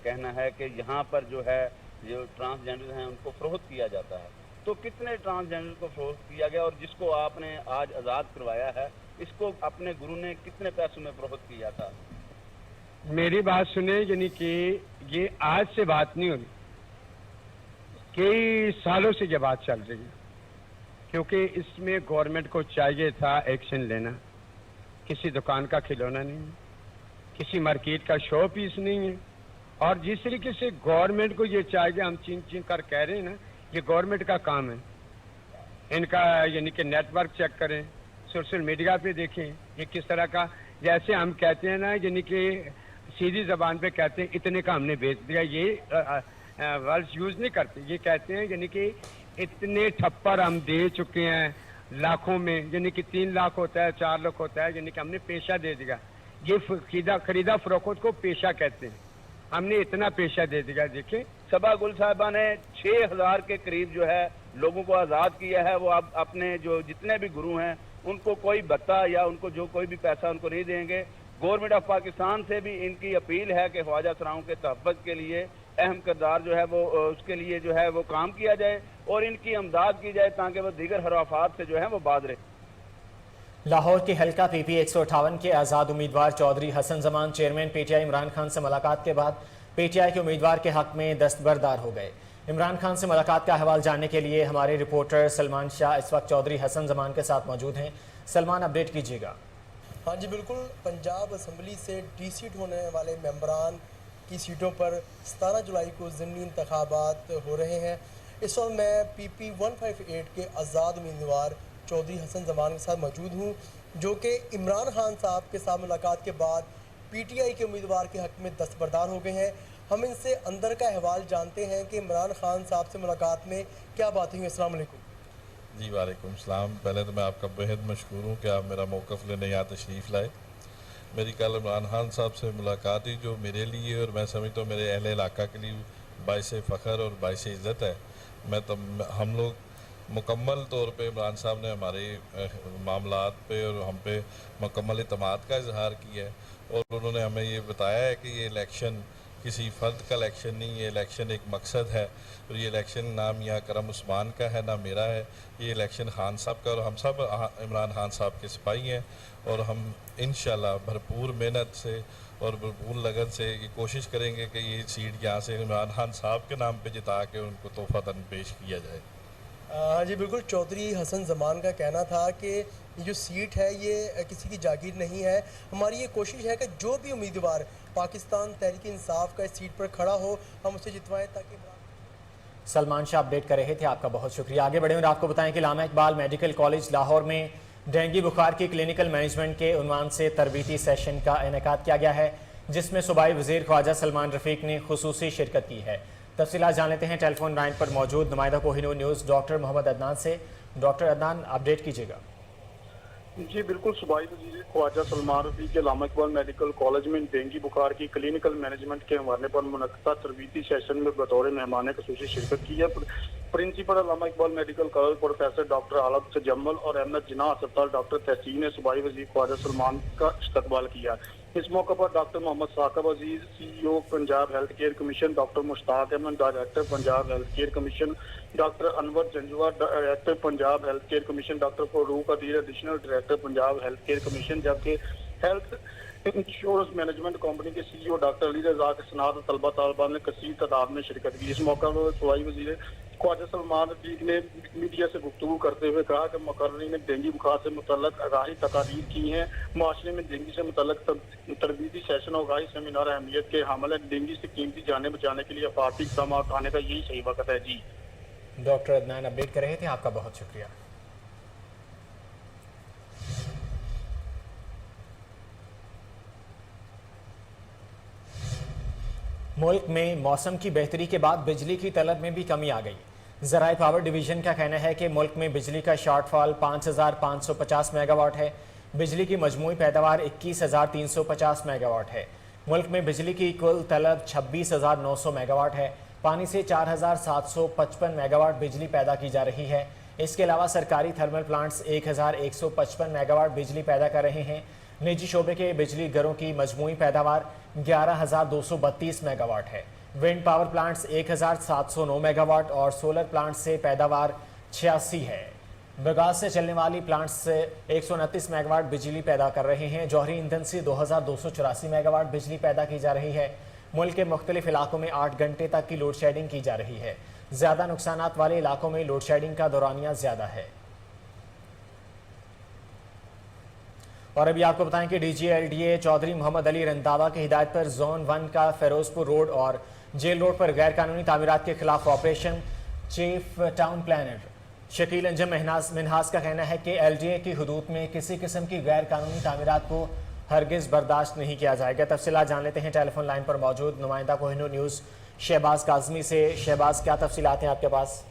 कहना है कि यहाँ पर जो है जो ट्रांसजेंडर हैं उनको फ़रोख्त किया जाता है, तो कितने ट्रांसजेंडर को फ़रोख्त किया गया, और जिसको आपने आज आज़ाद करवाया है इसको अपने गुरु ने कितने पैसों में फ़रोख्त किया था? मेरी बात सुने, यानी कि ये आज से बात नहीं हो रही, कई सालों से ये बात चल रही है, क्योंकि इसमें गवर्नमेंट को चाहिए था एक्शन लेना। किसी दुकान का खिलौना नहीं है, किसी मार्केट का शो पीस नहीं है, और जिस तरीके से गवर्नमेंट को ये चाहिए, हम चीन चीन कर कह रहे हैं ना, ये गवर्नमेंट का काम है। इनका यानी कि नेटवर्क चेक करें, सोशल मीडिया पे देखें ये किस तरह का, जैसे हम कहते हैं ना, यानी कि सीधी जबान पे कहते हैं इतने का हमने बेच दिया, ये वर्ड्स यूज़ नहीं करते, ये कहते हैं यानी कि इतने ठप्पर हम दे चुके हैं लाखों में, यानी कि 3 लाख होता है 4 लाख होता है, यानी कि हमने पेशा दे दिया। ये खरीदा फरोख्त को पेशा कहते हैं, हमने इतना पेशा दे दिया। देखिए सबा गुल साहिबा ने 6000 के करीब जो है लोगों को आज़ाद किया है। वो अब अपने जो जितने भी गुरु हैं उनको कोई भत्ता या उनको जो कोई भी पैसा उनको नहीं देंगे। गवर्नमेंट ऑफ पाकिस्तान से भी इनकी अपील है कि ख्वाजा सराओं के तहफ़्फ़ुज़ के लिए अहम किरदार जो है वो उसके लिए जो है वो काम किया जाए और इनकी अमदाद की जाए ताकि वो दीगर हराफात से जो है वो बाज रहे। लाहौर के हल्का PP 158 के आज़ाद उम्मीदवार चौधरी हसन जमान चेयरमैन PTI इमरान खान से मुलाकात के बाद PTI के उम्मीदवार के हक में दस्तबरदार हो गए। इमरान खान से मुलाकात का अहवाल जानने के लिए हमारे रिपोर्टर सलमान शाह इस वक्त चौधरी हसन जमान के साथ मौजूद हैं। सलमान, अपडेट कीजिएगा। हाँ जी बिल्कुल, पंजाब असम्बली से डी-सीट होने वाले मेंबरान की सीटों पर 17 जुलाई को ज़िमनी इंतखाबात हो रहे हैं। इस वक्त मैं PP 158 के आज़ाद उम्मीदवार चौधरी हसन जमान के साथ मौजूद हूँ, जो कि इमरान खान साहब के साथ मुलाकात के बाद PTI के उम्मीदवार के हक़ में दस्तबरदार हो गए हैं। हम इनसे अंदर का अहवाल जानते हैं कि इमरान खान साहब से मुलाकात में क्या बातें हुई। अस्सलाम वालेकुम। जी वालेकुम सलाम। पहले तो मैं आपका बेहद मशकूर हूँ कि आप मेरा मौक़िफ़ लेने यहाँ तशरीफ़ लाए। मेरी कल इमरान खान साहब से मुलाकात हुई, जो मेरे लिए और मैं समझता हूँ मेरे अहले इलाका के लिए बाइस फ़ख्र और बाइस इज़्ज़त है। हम लोग मुकम्मल तौर पे इमरान साहब ने हमारे मामलात पे और हम पे मुकम्मल इत्मीनान का इजहार किया है, और उन्होंने हमें ये बताया है कि ये इलेक्शन किसी फ़र्द का इलेक्शन नहीं, ये इलेक्शन एक मकसद है, और ये इलेक्शन ना मियां करम उस्मान का है ना मेरा है, ये इलेक्शन खान साहब का, और हम सब इमरान खान साहब के सिपाही हैं, और हम इंशाल्लाह भरपूर मेहनत से और भरपूर लगन से ये कोशिश करेंगे कि ये सीट यहाँ से इमरान खान साहब के नाम पे जिता के उनको तोहफ़तन पेश किया जाए। हाँ जी बिल्कुल, चौधरी हसन जमान का कहना था कि ये जो सीट है ये किसी की जागीर नहीं है। हमारी ये कोशिश है कि जो भी उम्मीदवार पाकिस्तान तहरीक इंसाफ का इस सीट पर खड़ा हो हम उसे जितवाएं ताकि। सलमान शाह अपडेट कर रहे थे, आपका बहुत शुक्रिया। आगे बढ़े और आपको बताएं कि लामा इकबाल मेडिकल कॉलेज लाहौर में डेंगू बुखार की क्लिनिकल मैनेजमेंट के उन्वान से तरबीती सेशन का इनेकाद किया गया है, जिसमें सूबाई वज़ीर ख्वाजा सलमान रफ़ीक ने खुसूसी शिरकत की है। तफसीलात जान लेते हैं टेलीफोन लाइन पर मौजूद नुमाइंदा कोहिनूर न्यूज़ डॉक्टर मोहम्मद अदनान से। डॉक्टर अदनान, अपडेट कीजिएगा। जी बिल्कुल, सूबाई वज़ीर ख्वाजा सलमान रफ़ीक के लामा इकबाल मेडिकल कॉलेज में डेंगू बुखार की क्लिनिकल मैनेजमेंट के हवाले पर मुनक़्क़दा तरबीती सेशन में बतौर मेहमान ख़ुसूसी शिरकत की है। प्रिंसिपल लामा Iqbal medical college professor doctor Alam Tajammal और अहमद जिन्ना अस्पताल डॉक्टर तहसीन ने सूबाई वज़ीर ख्वाजा सलमान का इस्तकबाल किया। इस मौके पर doctor Mohammad Saqib Aziz CEO Punjab health care commission, doctor Mushtaq Ahmed director Punjab health care commission, doctor Anwar Janjua director Punjab health care commission, doctor Farooq Adeer additional director Punjab health care commission, जबकि हेल्थ इंश्योरेंस मैनेजमेंट कंपनी के CEO डॉक्टर अली रजा के सनात तलबा तालबा ने कसीर तादाद में शिरकत की। इस मौके पर सूबाई वज़ीर ख्वाजा सलमान रफीक ने मीडिया से गुफ्तगू करते हुए कहा कि मुकर्ररी ने डेंगू बुखार से मुतल्लक आगाही तकारीर की हैं। माशरे में डेंगू से मुतल्लक तरबीती सेशन और आगाही सेमिनार अहमियत के हामिल है। डेंगू से कीमती जाने बचाने के लिए अफाती इक़दाम उठाने का यही सही वक्त है। जी डॉक्टर अदनान अपडेट कर रहे थे, आपका बहुत शुक्रिया। मुल्क में मौसम की बेहतरी के बाद बिजली की तलब में भी कमी आ गई। ज़राए पावर डिवीजन का कहना है कि मुल्क में बिजली का शॉर्टफॉल 5,550 मेगावाट है। बिजली की मजमूई पैदावार 21,350 मेगावाट है। मुल्क में बिजली की कुल तलब 26,900 मेगावाट है। पानी से 4,755 मेगावाट बिजली पैदा की जा रही है। इसके अलावा सरकारी थर्मल प्लांट्स 1,155 मेगावाट बिजली पैदा कर रहे हैं। निजी शोबे के बिजली घरों की मजमूई पैदावार 11,232 मेगावाट है। विंड पावर प्लांट्स 1,709 मेगावाट और सोलर प्लांट्स से पैदावार 86 है। बगास से चलने वाली प्लांट्स से 129 मेगावाट बिजली पैदा कर रहे हैं। जौहरी ईंधन से 2,284 मेगावाट बिजली पैदा की जा रही है। मुल्क के मुख्तलिफ इलाकों में 8 घंटे तक की लोड शेडिंग की जा रही है। ज़्यादा नुकसानात वाले इलाकों में लोड शेडिंग का दौरानिया ज़्यादा है। और अभी आपको बताएं कि DGLDA चौधरी मोहम्मद अली रंधावा की हिदायत पर जोन 1 का फिरोजपुर रोड और जेल रोड पर गैर कानूनी तामीरात के खिलाफ operation. Chief town planner Shakeel Anjum Minhas का कहना है कि LDA की हदूद में किसी किस्म की गैर कानूनी तामीरात को हरगिज़ बर्दाश्त नहीं किया जाएगा। तफसीलात जान लेते हैं टेलीफोन लाइन पर मौजूद नुमाइंदा कोहिनूर न्यूज़ शहबाज काजमी से। शहबाज, क्या तफसीलात हैं आपके पास?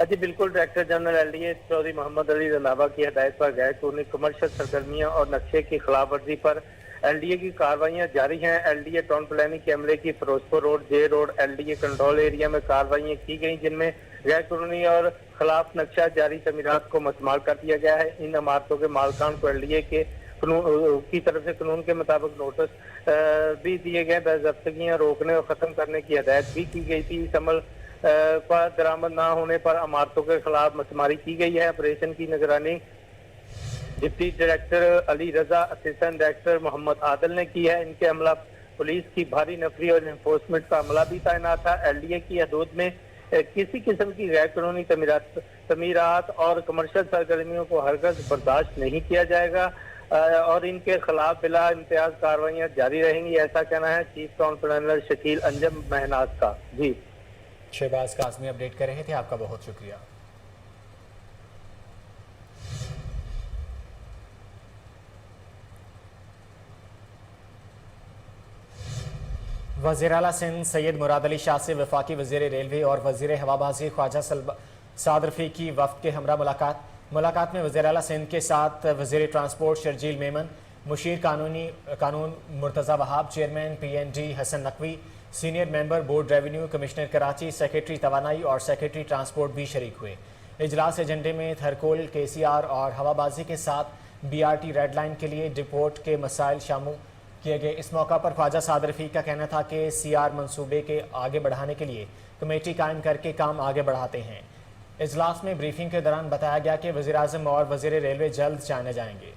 जी बिल्कुल, director general LDA Chaudhry Mohammad Ali Randhawa की हिदायत पर गैर कानूनी कमर्शियल सरगर्मियां और नक्शे की खिलाफ वर्जी पर LDA की कार्रवाइयां जारी हैं। LDA टाउन प्लानिंग के अमले की फिरोजपुर रोड, जे रोड, LDA कंट्रोल एरिया में कार्रवाइयां की गई, जिनमें गैर कानूनी और खिलाफ नक्शा जारी तमीरात को मस्माल कर दिया गया है। इन इमारतों के मालकान को LDA के की तरफ से कानून के मुताबिक नोटिस भी दिए गए। बज़ब्तियां रोकने और ख़त्म करने की हिदायत भी की गई थी। इस अमल पर दरामद न होने पर इमारतों के खिलाफ मछमारी की गई है। ऑपरेशन की निगरानी डिप्टी डायरेक्टर अली रजा, असिस्टेंट डायरेक्टर मोहम्मद आदिल ने की है। इनके अमला पुलिस की भारी नफरी और इन्फोर्समेंट का अमला भी तैनात था। LDA की हदूद में किसी किस्म की गैर कानूनी तमीरात और कमर्शियल सरगर्मियों को हरगिज़ बर्दाश्त नहीं किया जाएगा और इनके खिलाफ बिला इम्तियाज कार्रवाइयाँ जारी रहेंगी, ऐसा कहना है chief town planner Shakeel Anjum Mahnaz का। जी शहबाज काज़मी अपडेट कर रहे थे, आपका बहुत शुक्रिया। वज़ीर आला सिंध सैयद मुराद अली शाह से वफाकी वज़ीर रेलवे और वज़ीर हवाबाजी ख्वाजा साद रफ़ीक की वफ़द के हमरा मुलाकात में वज़ीर आला सिंध के साथ वज़ीर ट्रांसपोर्ट शर्जील मेमन, मुशीर कानून Murtaza Wahab, chairman PND Hassan Naqvi, senior member board revenue commissioner Karachi, secretary तवानाई और सेक्रेटरी ट्रांसपोर्ट भी शरीक हुए। इजलास एजेंडे में थरकोल, KCR और हवाबाजी के साथ BRT रेड लाइन के लिए डिपोर्ट के मसाइल शामिल किए गए। इस मौका पर ख्वाजा साद रफ़ीक का कहना था कि CR मंसूबे के आगे बढ़ाने के लिए कमेटी कायम करके काम आगे बढ़ाते हैं। इजलास में ब्रीफिंग के दौरान बताया गया कि वज़ीर आज़म और वज़ीर रेलवे जल्द चाइना जाएंगे।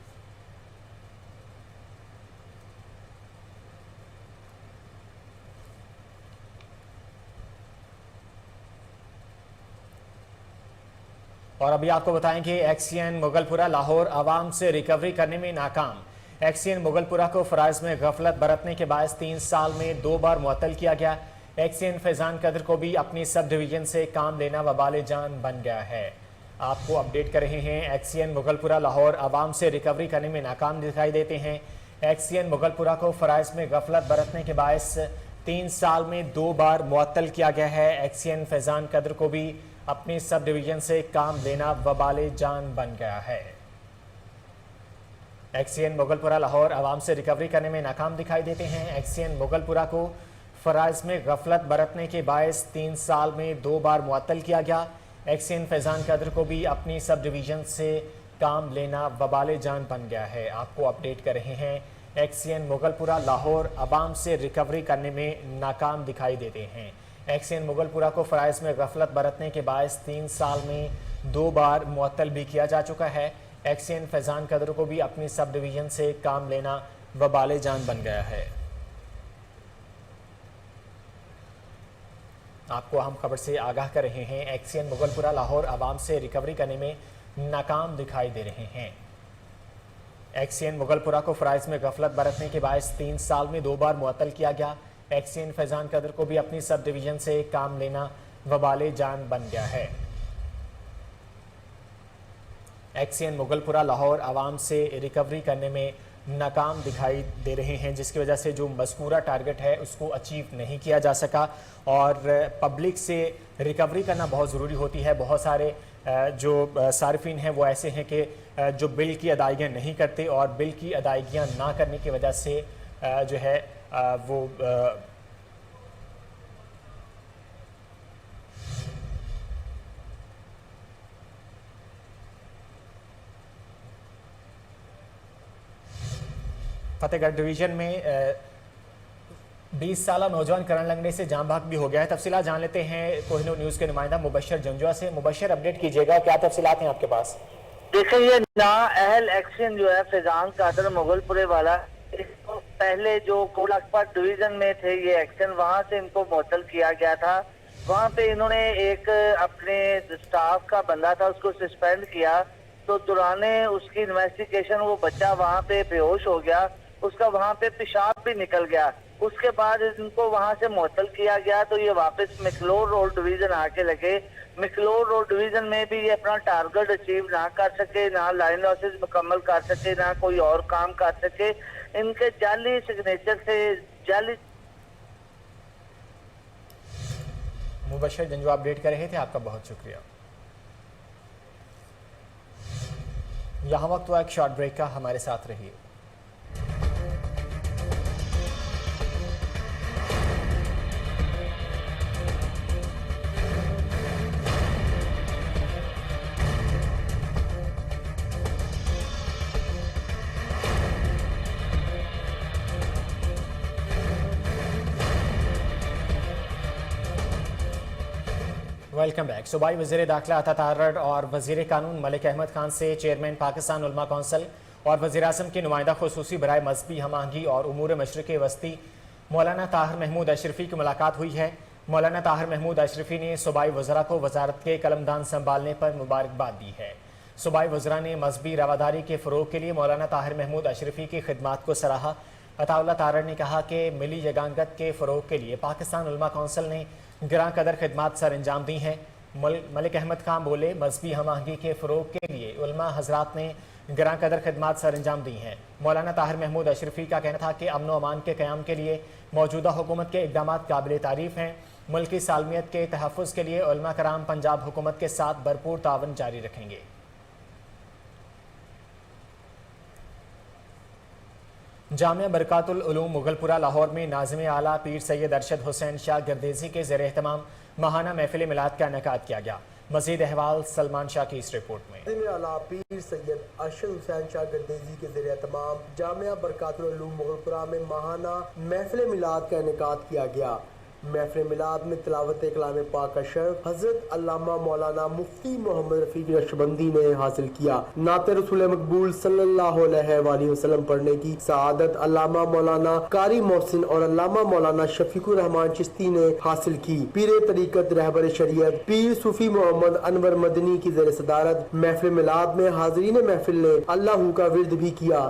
और अभी आपको बताएं कि एक्सियन मुगलपुरा लाहौर आवाम से रिकवरी करने में नाकाम। एक्सियन मुगलपुरा को फ़राइज़ में गफलत बरतने के बायस 3 साल में 2 बार मुअत्तल किया गया। एक्सियन फैज़ान कदर को भी अपनी सब डिवीज़न से काम लेना वबाल जान बन गया है। आपको अपडेट कर रहे हैं। एक्सियन मुगलपुरा लाहौर आवाम से रिकवरी करने में नाकाम दिखाई देते हैं। एक्सियन मुगलपुरा को फ़राइज़ में गफलत बरतने के बायस 3 साल में 2 बार मुअत्तल किया गया है। एक्सियन फैज़ान कदर को भी अपनी सब डिवीजन से काम लेना वबाल जान बन गया है। एक्सियन मुगलपुरा लाहौर आवाम से रिकवरी करने में नाकाम दिखाई देते हैं। एक्सियन मुगलपुरा को फ़राइज़ में गफलत बरतने के बायस 3 साल में 2 बार मुअत्तल किया गया। एक्सियन फैज़ान कदर को भी अपनी सब डिवीजन से काम लेना वबाल जान बन गया है। आपको अपडेट कर रहे हैं। एक्सियन मुगलपुरा लाहौर आवाम से रिकवरी करने में नाकाम दिखाई देते हैं। एक्सियन मुगलपुरा को फ़राइज़ में गफलत बरतने के बायस 3 साल में 2 बार मुअत्तल भी किया जा चुका है। एक्सियन फैज़ान कदर को भी अपनी सब डिवीज़न से काम लेना वबाल जान बन गया है। आपको अहम खबर से आगाह कर रहे हैं। एक्सियन मुगलपुरा लाहौर आवाम से रिकवरी करने में नाकाम दिखाई दे रहे हैं। एक्सियन मुगलपुरा को फ़राइज़ में गफलत बरतने के बायस 3 साल में 2 बार मुअत्तल किया गया। एक्सियन फैजान कदर को भी अपनी सब डिवीज़न से काम लेना वबाले जान बन गया है। एक्सियन मुगलपुरा लाहौर आवाम से रिकवरी करने में नाकाम दिखाई दे रहे हैं, जिसकी वजह से जो मज़कूरा टारगेट है उसको अचीव नहीं किया जा सका। और पब्लिक से रिकवरी करना बहुत ज़रूरी होती है। बहुत सारे जो सार्फिन हैं वो ऐसे हैं कि जो बिल की अदायगियाँ नहीं करते और बिल की अदायगियाँ ना करने की वजह से जो है वो फतेहगढ़ डिवीज़न में 20 साला नौजवान करंट लगने से जान भाग भी हो गया है। तफसीलात जान लेते हैं कोहिनूर न्यूज़ के नुमाइंदा मुबशर जंजुआ से। मुबशर, अपडेट कीजिएगा, क्या तफसीलात हैं आपके पास? देखिए, ये नाअहल एक्शन जो है फैजान कादर मुगलपुरे वाला, इसको पहले जो कोट लखपत डिवीज़न में थे ये एक्शन, वहाँ से इनको मुअत्तल किया गया था। वहाँ पे इन्होंने एक अपने स्टाफ का बंदा था उसको सस्पेंड किया, तो दौराने उसकी इन्वेस्टिगेशन वो बच्चा वहाँ पे बेहोश हो गया, उसका वहाँ पे पेशाब भी निकल गया। उसके बाद इनको वहाँ से मुअत्तल किया गया, तो ये वापस मैकलोर रोड डिवीज़न आके लगे। मैकलोर रोड डिवीज़न में भी ये अपना टारगेट अचीव ना कर सके, ना लाइन लॉसेस मुकम्मल कर सके, ना कोई और काम कर सके। इनके जाली सिग्नेचर से जाली। मुबशर जंजुआ अपडेट कर रहे थे, आपका बहुत शुक्रिया। यहाँ वक्त हुआ एक शॉर्ट ब्रेक का, हमारे साथ रहिए। Welcome back. सूबाई वज़ीर दाखिला अता तारड़ और वज़ीर कानून मलिक अहमद खान से चेयरमैन पाकिस्तान उलमा कौंसिल और वज़ीर आज़म के नुमाइंदा खुसूसी बराए मजहबी हम आहंगी और उमूर मशरिक़ वस्ती मौलाना ताहिर महमूद अशरफी की मुलाकात हुई है। मौलाना ताहिर महमूद अशरफी ने सूबाई वज़रा को वजारत के कलमदान संभालने पर मुबारकबाद दी है। सूबाई वज़रा ने मजहबी रवादारी के फ़रोग के लिए मौलाना ताहिर महमूद अशरफी की खिदमात को सराहा। अताउल्लाह तारड़ ने कहा कि मिली यगांगत के फ़रोग के लिए पाकिस्तान उलमा कौंसिल ने गिरां कदर खिदमात सर अंजाम दी हैं। मलिक अहमद खान बोले, मजहबी हम आहंगी के फ़रोग के लिए उलमा हजरात ने गिरां कदर खिदमात सर अंजाम दी हैं। मौलाना ताहिर महमूद अशरफी का कहना था कि अमन व अमान के क़याम के लिए मौजूदा हुकूमत के इक़दाम काबिल तारीफ़ हैं। मुल्क की सालमियत के तहफ़्फ़ुज़ के लिए उलमा कराम पंजाब हुकूमत के साथ भरपूर तावन जारी रखेंगे। जामिया बरकातुल उलूम मुगलपुरा लाहौर में नाज़िम आला पीर सैयद अरशद हुसैन शाह गर्देज़ी के ज़ेर एहतमाम महाना महफिल मिलाद का इनेकाद किया गया। मज़ीद अहवाल सलमान शाह की इस रिपोर्ट में। नाज़िम आला पीर सैयद अरशद हुसैन शाह गर्देज़ी के ज़ेर एहतमाम जामिया बरकातुल उलूम मुगलपुरा में महाना महफिल मिलाद का इनेकाद किया गया। महफिल मिलाद में तिलावत कलाम पाक का शर्फ हज़रत अल्लामा मौलाना मुफ्ती मोहम्मद रफ़ीक नक्शबंदी ने हासिल किया। नाते रसूल मकबूल सल्लल्लाहु अलैहि वसल्लम पढ़ने की सआदत अल्लामा मौलाना कारी मोहसिन और अल्लामा मौलाना शफीकुर रहमान चिश्ती ने हासिल की। पीर तरीक़त रहबर शरीयत पीर सूफी मोहम्मद अनवर मदनी की ज़ेर सदारत महफिल मिलाद में हाज़रीन महफिल ने अल्लाह का विर्द भी किया।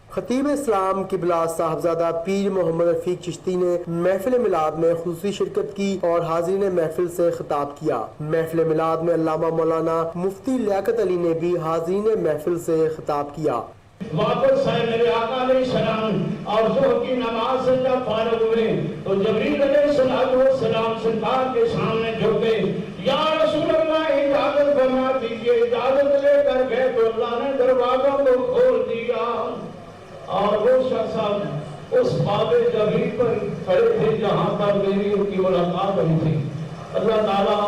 खतीब इस्लाम किबला साहबजादा पीर मोहम्मद रफीक चिश्ती ने महफिल मिलाद में खुसूसी शिरकत की और हाज़रीन महफिल से खिताब किया। महफिल मिलाद में अल्लामा मौलाना मुफ्ती लियाकत अली ने भी हाज़रीन महफिल से खिताब किया। वापस आए मेरे आका अलैहिस्सलाम और ज़ोहर की नमाज से जब फारिग हुए तो जबरील अलैहिस्सलाम सरकार के सामने झुके, या रसूल अल्लाह इजाजत फरमा दीजिए। इजाजत लेकर गए तो अल्लाह ने दरवाजों को खोल दिया और वो शख्स उस बाबे जबरील पर खड़े थे जहाँ पर मेरी उनकी मुलाकात हुई थी। अल्लाह ताला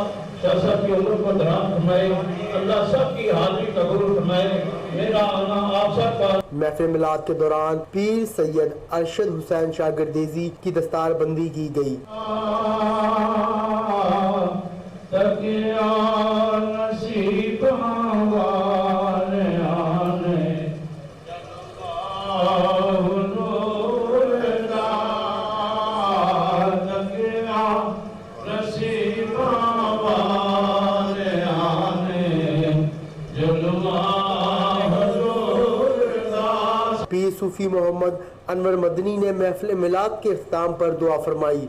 शाह की उम्र को दराज फरमाए, अल्लाह सबकी हाजिरी कबूल फरमाए। मेरा आना आप सबका। महफिल मिलाद के दौरान पीर सैयद अरशद हुसैन शाह गर्देज़ी की दस्तारबंदी की गई। सूफी मोहम्मद अनवर मदनी ने महफिल मिलाद के इख्तिताम पर दुआ फरमाई।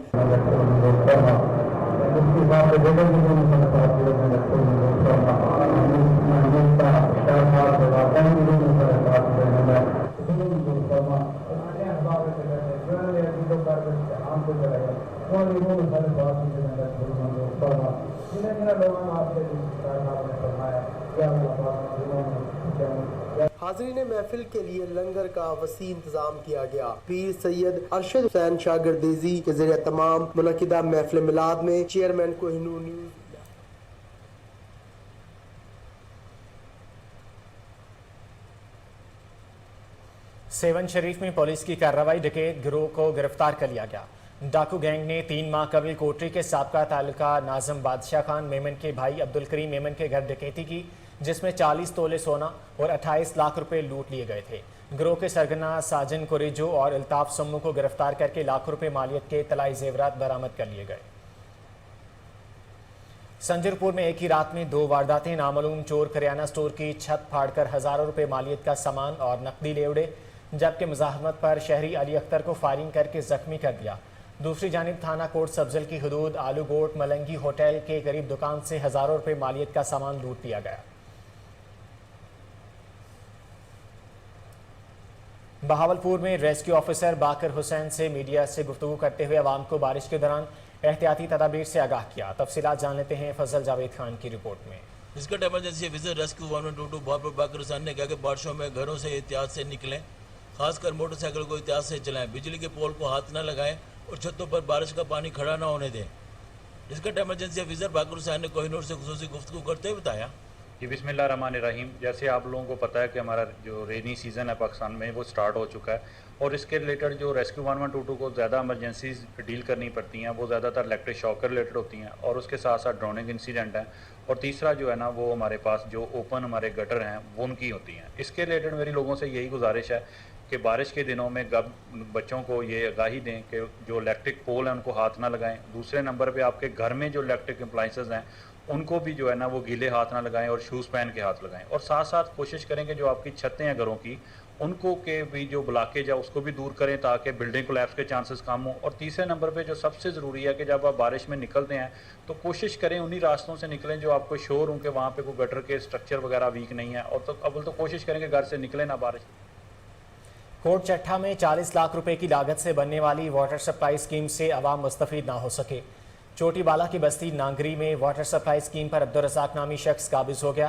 हाज़रीन महफिल के लिए लंगर का वसी इंतजाम किया गया। पीर सैयद अरशद हुसैन शागिर्देजी के ज़रिए तमाम मुनक़िदा महफिल मिलाद में चेयरमैन कोहिनूर न्यूज़। सेवन शरीफ में पुलिस की कार्रवाई, डकैत गिरोह को गिरफ्तार कर लिया गया। डाकू गैंग ने 3 माह कबल कोटरी के साबका तालुका नाजम बादशाह खान मेमन के भाई अब्दुल करीम मेमन के घर डकैती की, जिसमें 40 तोले सोना और 28 लाख रुपए लूट लिए गए थे। गिरोह के सरगना साजन कुरेजो और अल्ताफ सम्मू को गिरफ्तार करके लाखों रुपए मालियत के तलाई जेवरात बरामद कर लिए गए। संजरपुर में एक ही रात में 2 वारदातें, नामालूम चोर करियाना स्टोर की छत फाड़कर हजारों रुपए मालियत का सामान और नकदी ले उड़े, जबकि मुजाहमत पर शहरी अली अख्तर को फायरिंग करके जख्मी कर दिया। दूसरी जानिब थाना कोट सब्जल की हदूद आलूगोट मलंगी होटल के करीब दुकान से हजारों रुपए मालियत का सामान लूट लिया गया। बहावलपुर में रेस्क्यू ऑफिसर बाकर हुसैन से मीडिया से गुफ्तगू करते हुए अवाम को बारिश के दौरान एहतियाती तदाबीर से आगाह किया। तफसीलात जान लेते हैं फजल जावेद खान की रिपोर्ट में। इसका इमरजेंसी ऑफिसर रेस्क्यू 1122 बाकर हुसैन ने कहा कि बारिशों में घरों से एहतियात से निकलें, खासकर मोटरसाइकिल को एहतियात से चलाएं, बिजली के पोल को हाथ न लगाएं और छतों पर बारिश का पानी खड़ा न होने दें। इसका इमरजेंसी ऑफिसर बाकर हुसैन ने कोहिनूर से खुसूसी गुफ्तगू करते हुए बताया जी बिस्मिल्लाहिर्रहमानिर्रहीम। जैसे आप लोगों को पता है कि हमारा जो रेनी सीज़न है पाकिस्तान में वो स्टार्ट हो चुका है और इसके रिलेटेड जो रेस्क्यू 1122 को ज़्यादा इमरजेंसीज डील करनी पड़ती हैं वो ज़्यादातर इलेक्ट्रिक शॉक रिलेटेड होती हैं और उसके साथ साथ ड्रोनिंग इंसिडेंट हैं और तीसरा जो है ना वो हमारे पास जो ओपन हमारे गटर हैं वो उनकी होती हैं। इसके रिलेटेड मेरी लोगों से यही गुजारिश है कि बारिश के दिनों में बच्चों को ये आगाही दें कि जो इलेक्ट्रिक पोल हैं उनको हाथ ना लगाएं। दूसरे नंबर पे आपके घर में जो इलेक्ट्रिक अप्लाइंसेस हैं उनको भी जो है ना वो गीले हाथ ना लगाएं और शूज़ पहन के हाथ लगाएं और साथ साथ कोशिश करें कि जो आपकी छतें हैं घरों की उनको के भी जो ब्लॉकेज है उसको भी दूर करें ताकि बिल्डिंग कोलैप्स के चांसेस कम हो। और तीसरे नंबर पे जो सबसे ज़रूरी है कि जब आप बारिश में निकलते हैं तो कोशिश करें उन्हीं रास्तों से निकलें जो आपको श्योर हों कि वहाँ पे कोई गटर के स्ट्रक्चर वगैरह वीक नहीं है और तो अव्वल तो कोशिश करें कि घर से निकलें ना बारिश। कोट चट्ठा में 40 लाख रुपए की लागत से बनने वाली वाटर सप्लाई स्कीम से अवाम मुस्तफीद ना हो सके। चोटी बाला की बस्ती नांगरी में वाटर सप्लाई स्कीम पर अब्दुल रज़ाक नामी शख्स काबिज हो गया।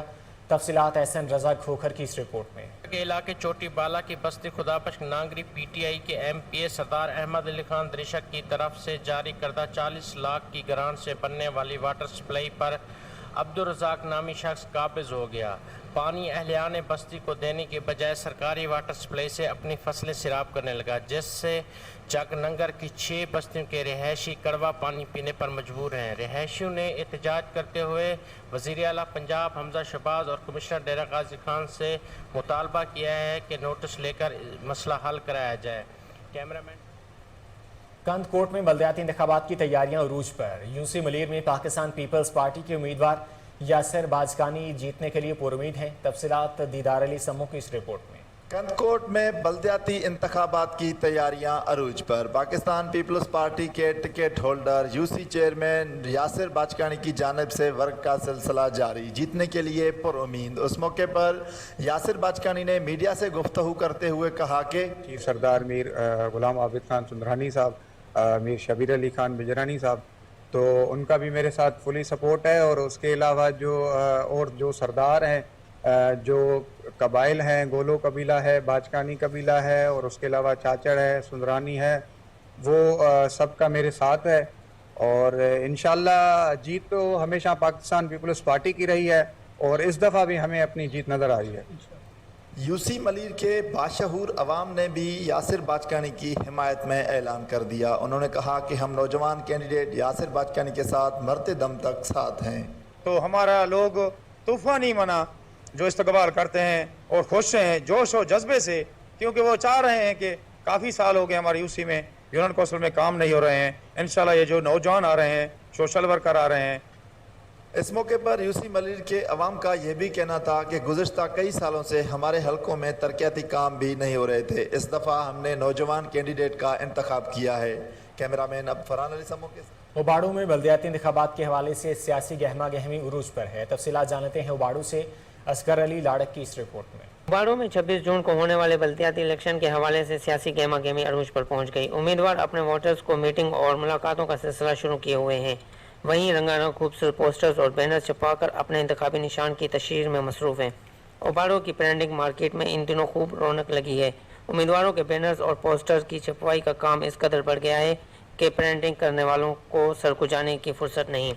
तफसीलात एहसन रज़ा खोखर की इस रिपोर्ट में। के इलाके चोटी बाला की बस्ती खुदाबख्श नांगरी PTI के MPA सरदार अहमद अली खान दरिशक की तरफ से जारी करदा 40 लाख की ग्रांट से बनने वाली वाटर सप्लाई पर अब्दुल रज़ाक नामी शख्स काबिज हो गया। पानी अहलियान बस्ती को देने के बजाय सरकारी वाटर सप्लाई से अपनी फसलें सिराब करने लगा, जिससे चक नंगर की 6 बस्तियों के रिहायशी कड़वा पानी पीने पर मजबूर हैं। रिहायशियों ने एहतजाज करते हुए वज़ीर आला पंजाब हमजा शहबाज और कमिश्नर डेरा गाजी खान से मुतालबा किया है कि नोटिस लेकर मसला हल कराया जाए। कैमरामैन। कंदकोट में बल्दियाती इंतखाबात की तैयारियां उरूज पर। यूसी मलीर में पाकिस्तान पीपल्स पार्टी के उम्मीदवार यासिर बाजकानी जीतने के लिए पुरुमीद हैं। तफसीलात दीदार अली समूह की इस रिपोर्ट में। कंदकोट में बल्दियाती इंतखाबात की तैयारियां अरूज पर। पाकिस्तान पीपल्स पार्टी के ticket holder UC chairman Yasir Bajkani की जानिब से वर्क का सिलसिला जारी, जीतने के लिए पुरुमीद। उस मौके पर यासिर बाजकानी ने मीडिया से गुफ्तगू करते हुए कहा कि चीफ सरदार मीर गुलाम आबिद खान सुंदरानी साहब, मीर शबीर अली खान बिजरानी साहब, तो उनका भी मेरे साथ फुली सपोर्ट है और उसके अलावा जो सरदार हैं, जो कबाइल हैं, गोलो कबीला है, बाजकानी कबीला है और उसके अलावा चाचड़ है, सुंदरानी है, वो सबका मेरे साथ है और इंशाल्लाह जीत तो हमेशा पाकिस्तान पीपल्स पार्टी की रही है और इस दफ़ा भी हमें अपनी जीत नज़र आ रही है। यूसी मलीर के बाशहूर अवाम ने भी यासिर बाजकानी की हिमायत में ऐलान कर दिया। उन्होंने कहा कि हम नौजवान कैंडिडेट यासिर बाजकानी के साथ मरते दम तक साथ हैं। तो हमारा लोग तूफ़ानी मना जो इस्तकबाल करते हैं और खुश हैं जोश और जज्बे से, क्योंकि वो चाह रहे हैं कि काफ़ी साल हो गए हमारे यूसी में यूनियन कौंसिल में काम नहीं हो रहे हैं। इंशाल्लाह ये जो नौजवान आ रहे हैं, सोशल वर्कर आ रहे हैं, इस मौके पर यूसी मलिर के अवाम का यह भी कहना था कि गुज़श्ता कई सालों से हमारे हलकों में तरक्याती काम भी नहीं हो रहे थे। इस दफ़ा हमने नौजवान कैंडिडेट का इंतखाब किया है। कैमरामैन अब फरहान अली समो के साथ। उबाड़ू में बल्दियाती इंतखाबात के हवाले से सियासी गहमा गहमी उरूज पर है। तफसीलात जानते हैं उबाड़ू से असगर अली लाड़क की इस रिपोर्ट में। उबाड़ू में 26 जून को होने वाले बल्दियाती इलेक्शन के हवाले से सियासी गहमा गहमी अरूज पर पहुंच गई। उम्मीदवार अपने वोटर्स को मीटिंग और मुलाकातों का सिलसिला शुरू किए हुए हैं। वहीं रंगारंग खूबसूरत पोस्टर्स और बैनर छपाकर अपने इंतखाबी निशान की तशहीर में मसरूफ हैं। उबाड़ू की प्रिंटिंग मार्केट में इन दिनों खूब रौनक लगी है। उम्मीदवारों के बैनर्स और पोस्टर्स की छपवाई का काम इस कदर बढ़ गया है कि प्रिंटिंग करने वालों को सरकुजाने की फुर्सत नहीं।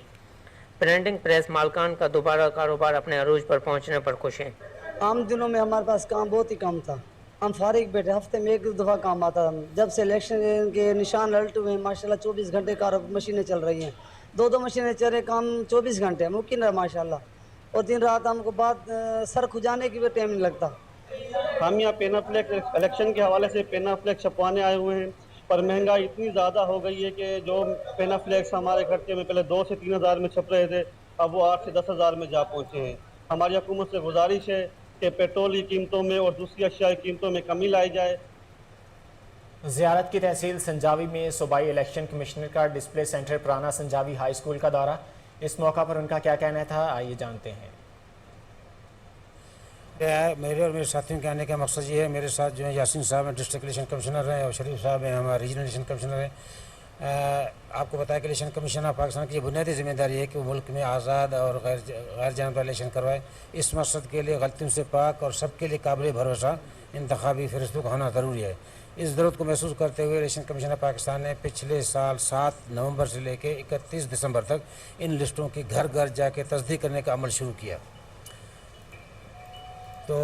प्रिंटिंग प्रेस मालकान का दोबारा कारोबार अपने अरूज पर पहुंचने पर खुश हैं। आम दिनों में हमारे पास काम बहुत ही कम था। हम फारिग बैठे, हफ्ते में एक दफ़ा काम आता था। जब से इलेक्शन के निशान ललट हुए माशाल्लाह 24 घंटे कार मशीनें चल रही हैं। दो मशीनें चल रहे, काम 24 घंटे मुमकिन है माशाल्लाह। और दिन रात हमको बात सर खुजाने की भी टाइम नहीं लगता। हम यहाँ पेनाफ्लेक्स इलेक्शन के हवाले से पेनाफ्लेक्स छपवाने आए हुए हैं, पर महंगाई इतनी ज़्यादा हो गई है कि जो पेनाफ्लेक्स हमारे खर्चे में पहले 2 से 3 हज़ार में छप रहे थे, अब वो 8 से 10 हज़ार में जा पहुँचे हैं। हमारी हुकूमत से गुजारिश है कि पेट्रोल की कीमतों में और दूसरी अशिया की कीमतों में कमी लाई जाए। ज़ियारत की तहसील संजावी में सूबाई इलेक्शन कमिश्नर का डिस्प्ले सेंटर पुराना संजावी हाई स्कूल का दौरा। इस मौका पर उनका क्या कहना था, आइए जानते हैं। मेरे और मेरे साथियों के आने का मकसद ये है, मेरे साथ जो है यासीन साहब हैं डिस्ट्रिक्ट इलेक्शन कमिश्नर हैं और शरीफ साहब हैं हमारे रीजनल इलेक्शन कमिश्नर हैं। आपको बताया कि इलेक्शन कमीशन ऑफ पाकिस्तान की बुनियादी जिम्मेदारी है कि वो मुल्क में आज़ाद और गैर जानबदार इलेक्शन करवाए। इस मकसद के लिए गलतियों से पाक और सबके लिए काबिल भरोसा इंतखाबी फरिश्तों का होना ज़रूरी है। इस ज़रूरत को महसूस करते हुए इलेक्शन कमीशन ऑफ पाकिस्तान ने पिछले साल 7 नवंबर से लेकर 31 दिसंबर तक इन लिस्टों की घर घर जाके तस्दीक करने का अमल शुरू किया। तो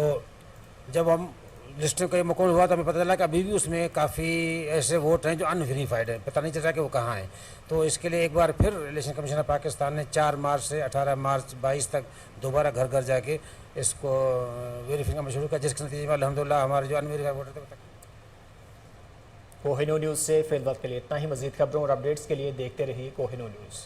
जब हम लिस्टिंग का मुकम्मल हुआ तो हमें पता चला कि अभी भी उसमें काफ़ी ऐसे वोट हैं जो अनवेरीफाइड हैं, पता नहीं चलता कि वो कहाँ हैं। तो इसके लिए एक बार फिर इलेक्शन कमीशन ऑफ पाकिस्तान ने 4 मार्च से 18 मार्च 22 तक दोबारा घर घर जाके इसको वेरीफाई करना शुरू किया, जिसके नतीजे में अल्हम्दुलिल्लाह हमारे जो अनवेरीफाइड वोटर थे। कोहिनूर न्यूज़ से फिल वक्त के लिए इतना ही। मज़ीद खबरों और अपडेट्स के लिए देखते रहिए कोहिनूर न्यूज़।